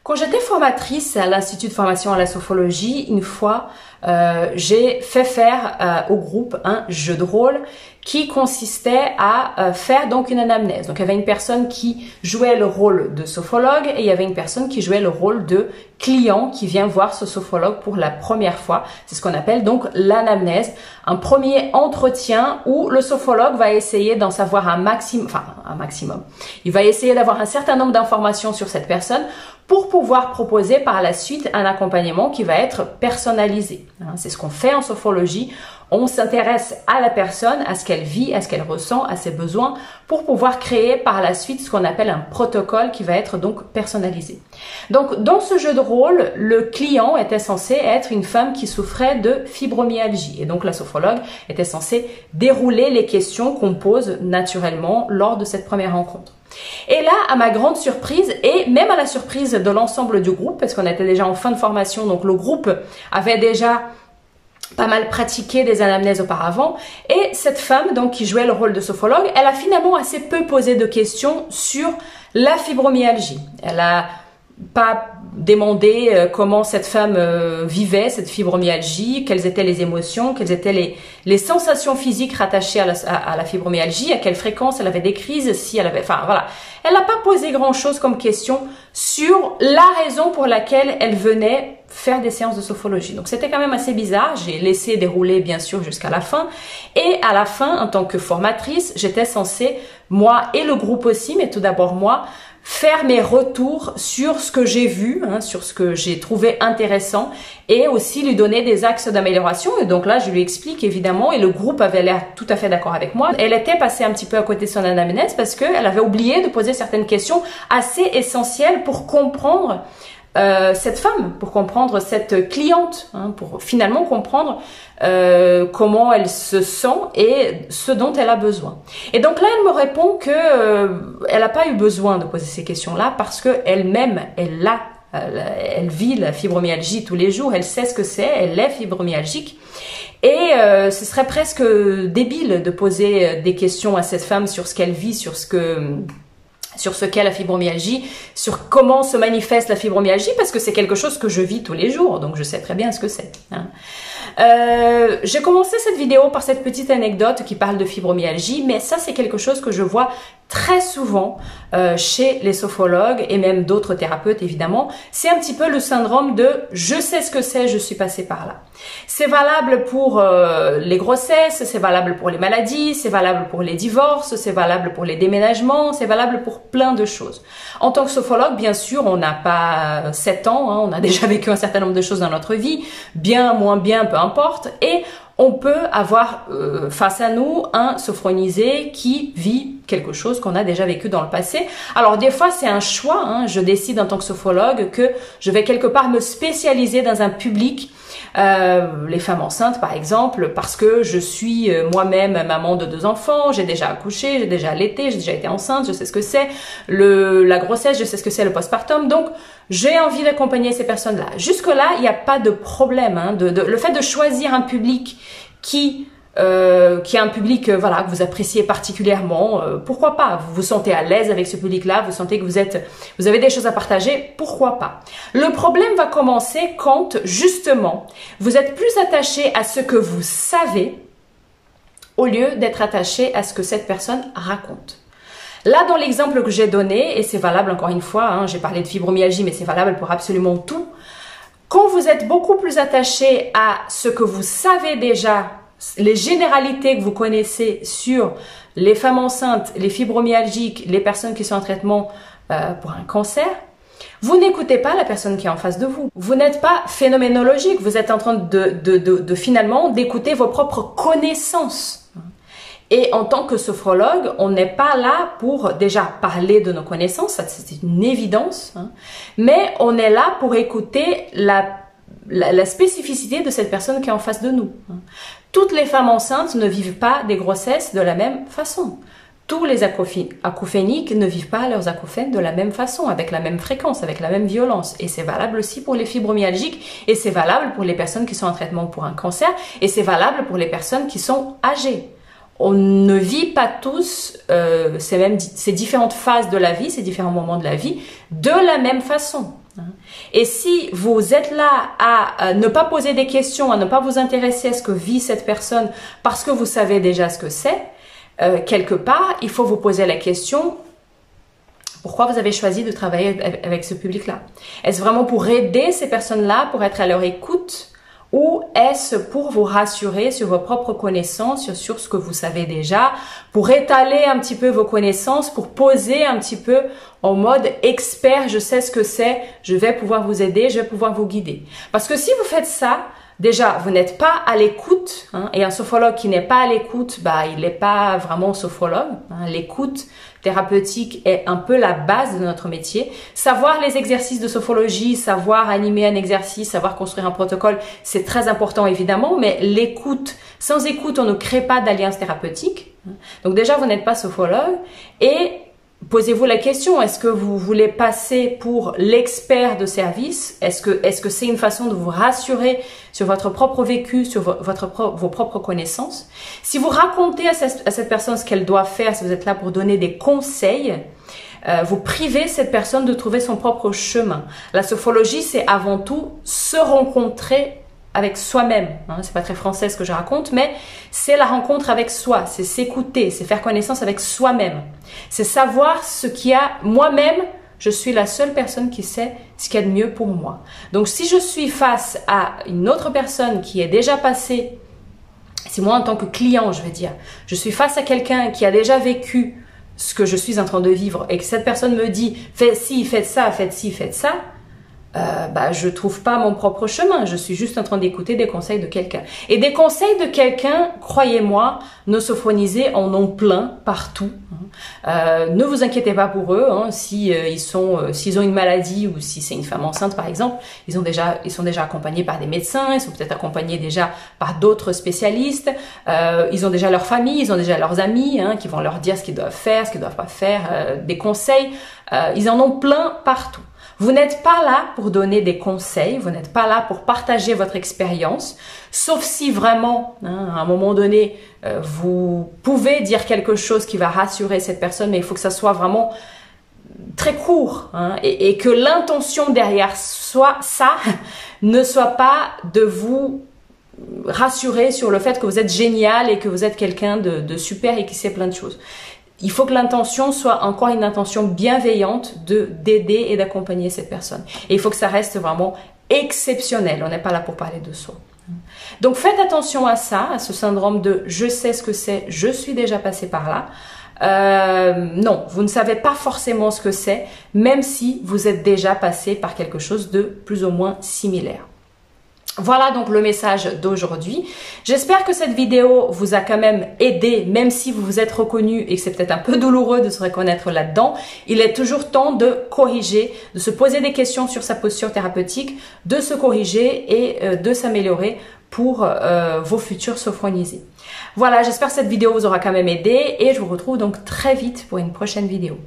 Quand j'étais formatrice à l'Institut de formation à la sophrologie, une fois, j'ai fait faire au groupe un jeu de rôle qui consistait à faire donc une anamnèse. Donc il y avait une personne qui jouait le rôle de sophrologue et il y avait une personne qui jouait le rôle de client qui vient voir ce sophrologue pour la première fois. C'est ce qu'on appelle donc l'anamnèse, un premier entretien où le sophrologue va essayer d'en savoir un maximum. Il va essayer d'avoir un certain nombre d'informations sur cette personne pour pouvoir proposer par la suite un accompagnement qui va être personnalisé. C'est ce qu'on fait en sophrologie. On s'intéresse à la personne, à ce qu'elle vit, à ce qu'elle ressent, à ses besoins, pour pouvoir créer par la suite ce qu'on appelle un protocole qui va être donc personnalisé. Donc, dans ce jeu de rôle, le client était censé être une femme qui souffrait de fibromyalgie. Et donc, la sophrologue était censée dérouler les questions qu'on pose naturellement lors de cette première rencontre. Et là, à ma grande surprise, et même à la surprise de l'ensemble du groupe, parce qu'on était déjà en fin de formation, donc le groupe avait déjà pas mal pratiqué des anamnèses auparavant, et cette femme donc qui jouait le rôle de sophrologue, elle a finalement assez peu posé de questions sur la fibromyalgie. Elle a pas demandé comment cette femme vivait cette fibromyalgie, quelles étaient les émotions, quelles étaient les sensations physiques rattachées à la fibromyalgie, à quelle fréquence elle avait des crises, si elle avait, enfin voilà. Elle n'a pas posé grand chose comme question sur la raison pour laquelle elle venait faire des séances de sophrologie. Donc c'était quand même assez bizarre. J'ai laissé dérouler bien sûr jusqu'à la fin. Et à la fin, en tant que formatrice, j'étais censée, moi et le groupe aussi, mais tout d'abord moi, faire mes retours sur ce que j'ai vu, sur ce que j'ai trouvé intéressant et aussi lui donner des axes d'amélioration. Et donc là, je lui explique évidemment et le groupe avait l'air tout à fait d'accord avec moi. Elle était passée un petit peu à côté de son anamnèse parce qu'elle avait oublié de poser certaines questions assez essentielles pour comprendre cette femme, pour comprendre cette cliente, pour finalement comprendre comment elle se sent et ce dont elle a besoin. Et donc là, elle me répond que elle n'a pas eu besoin de poser ces questions-là parce que elle-même, elle vit la fibromyalgie tous les jours, elle sait ce que c'est, elle est fibromyalgique. Et ce serait presque débile de poser des questions à cette femme sur ce qu'elle vit, sur ce qu'est la fibromyalgie, sur comment se manifeste la fibromyalgie, parce que c'est quelque chose que je vis tous les jours, donc je sais très bien ce que c'est. J'ai commencé cette vidéo par cette petite anecdote qui parle de fibromyalgie, mais ça c'est quelque chose que je vois très souvent chez les sophrologues et même d'autres thérapeutes évidemment. C'est un petit peu le syndrome de « je sais ce que c'est, je suis passé par là ». C'est valable pour les grossesses, c'est valable pour les maladies, c'est valable pour les divorces, c'est valable pour les déménagements, c'est valable pour plein de choses. En tant que sophrologue, bien sûr, on n'a pas 7 ans, on a déjà vécu un certain nombre de choses dans notre vie, bien, moins bien, peu importe, et on peut avoir face à nous un sophronisé qui vit quelque chose qu'on a déjà vécu dans le passé. Alors des fois c'est un choix, je décide en tant que sophrologue que je vais quelque part me spécialiser dans un public, les femmes enceintes par exemple, parce que je suis moi-même maman de 2 enfants, j'ai déjà accouché, j'ai déjà allaité, j'ai déjà été enceinte, je sais ce que c'est la grossesse, je sais ce que c'est le postpartum, donc j'ai envie d'accompagner ces personnes-là. Jusque-là, il n'y a pas de problème. Le fait de choisir un public qui est un public voilà, que vous appréciez particulièrement, pourquoi pas? Vous vous sentez à l'aise avec ce public-là, vous sentez que vous avez des choses à partager, pourquoi pas? Le problème va commencer quand, justement, vous êtes plus attaché à ce que vous savez au lieu d'être attaché à ce que cette personne raconte. Là, dans l'exemple que j'ai donné, et c'est valable encore une fois, j'ai parlé de fibromyalgie, mais c'est valable pour absolument tout, quand vous êtes beaucoup plus attaché à ce que vous savez déjà, les généralités que vous connaissez sur les femmes enceintes, les fibromyalgiques, les personnes qui sont en traitement pour un cancer, vous n'écoutez pas la personne qui est en face de vous. Vous n'êtes pas phénoménologique, vous êtes en train de finalement d'écouter vos propres connaissances. Et en tant que sophrologue, on n'est pas là pour déjà parler de nos connaissances, c'est une évidence, mais on est là pour écouter la spécificité de cette personne qui est en face de nous. Toutes les femmes enceintes ne vivent pas des grossesses de la même façon. Tous les acouphéniques ne vivent pas leurs acouphènes de la même façon, avec la même fréquence, avec la même violence. Et c'est valable aussi pour les fibromyalgiques, et c'est valable pour les personnes qui sont en traitement pour un cancer, et c'est valable pour les personnes qui sont âgées. On ne vit pas tous ces différentes phases de la vie, ces différents moments de la vie, de la même façon. Et si vous êtes là à ne pas poser des questions, à ne pas vous intéresser à ce que vit cette personne parce que vous savez déjà ce que c'est, quelque part, il faut vous poser la question: pourquoi vous avez choisi de travailler avec ce public-là? Est-ce vraiment pour aider ces personnes-là, pour être à leur écoute? Ou est-ce pour vous rassurer sur vos propres connaissances, sur ce que vous savez déjà, pour étaler un petit peu vos connaissances, pour poser un petit peu en mode expert, je sais ce que c'est, je vais pouvoir vous aider, je vais pouvoir vous guider. Parce que si vous faites ça, déjà, vous n'êtes pas à l'écoute, et un sophrologue qui n'est pas à l'écoute, il n'est pas vraiment sophrologue. L'écoute thérapeutique est un peu la base de notre métier. Savoir les exercices de sophrologie, savoir animer un exercice, savoir construire un protocole, c'est très important évidemment, mais l'écoute, sans écoute, on ne crée pas d'alliance thérapeutique. Donc déjà, vous n'êtes pas sophrologue et posez-vous la question, est-ce que vous voulez passer pour l'expert de service? Est-ce que c'est une façon de vous rassurer sur votre propre vécu, sur vos propres connaissances? Si vous racontez à cette personne ce qu'elle doit faire, si vous êtes là pour donner des conseils, vous privez cette personne de trouver son propre chemin. La sophrologie, c'est avant tout se rencontrer avec soi-même. C'est pas très français ce que je raconte, mais c'est la rencontre avec soi, c'est s'écouter, c'est faire connaissance avec soi-même. C'est savoir ce qu'il y a. Moi-même, je suis la seule personne qui sait ce qu'il y a de mieux pour moi. Donc si je suis face à une autre personne qui est déjà passée, c'est moi en tant que client, je veux dire, je suis face à quelqu'un qui a déjà vécu ce que je suis en train de vivre et que cette personne me dit « faites ci, faites ça, faites ci, faites ça », je trouve pas mon propre chemin. Je suis juste en train d'écouter des conseils de quelqu'un. Et des conseils de quelqu'un, croyez-moi, nos sophronisés en ont plein partout. Ne vous inquiétez pas pour eux. S'ils ont une maladie ou si c'est une femme enceinte par exemple, ils sont déjà accompagnés par des médecins. Ils sont peut-être accompagnés déjà par d'autres spécialistes. Ils ont déjà leur famille, ils ont déjà leurs amis qui vont leur dire ce qu'ils doivent faire, ce qu'ils doivent pas faire, des conseils. Ils en ont plein partout. Vous n'êtes pas là pour donner des conseils, vous n'êtes pas là pour partager votre expérience, sauf si vraiment, à un moment donné, vous pouvez dire quelque chose qui va rassurer cette personne, mais il faut que ça soit vraiment très court et que l'intention derrière ça ne soit pas de vous rassurer sur le fait que vous êtes génial et que vous êtes quelqu'un de super et qui sait plein de choses. Il faut que l'intention soit encore une intention bienveillante d'aider et d'accompagner cette personne. Et il faut que ça reste vraiment exceptionnel. On n'est pas là pour parler de soi. Donc faites attention à ça, à ce syndrome de « je sais ce que c'est, je suis déjà passé par là ». Non, vous ne savez pas forcément ce que c'est, même si vous êtes déjà passé par quelque chose de plus ou moins similaire. Voilà donc le message d'aujourd'hui. J'espère que cette vidéo vous a quand même aidé, même si vous vous êtes reconnu et que c'est peut-être un peu douloureux de se reconnaître là-dedans. Il est toujours temps de corriger, de se poser des questions sur sa posture thérapeutique, de se corriger et de s'améliorer pour vos futurs sophronisés. Voilà, j'espère que cette vidéo vous aura quand même aidé et je vous retrouve donc très vite pour une prochaine vidéo.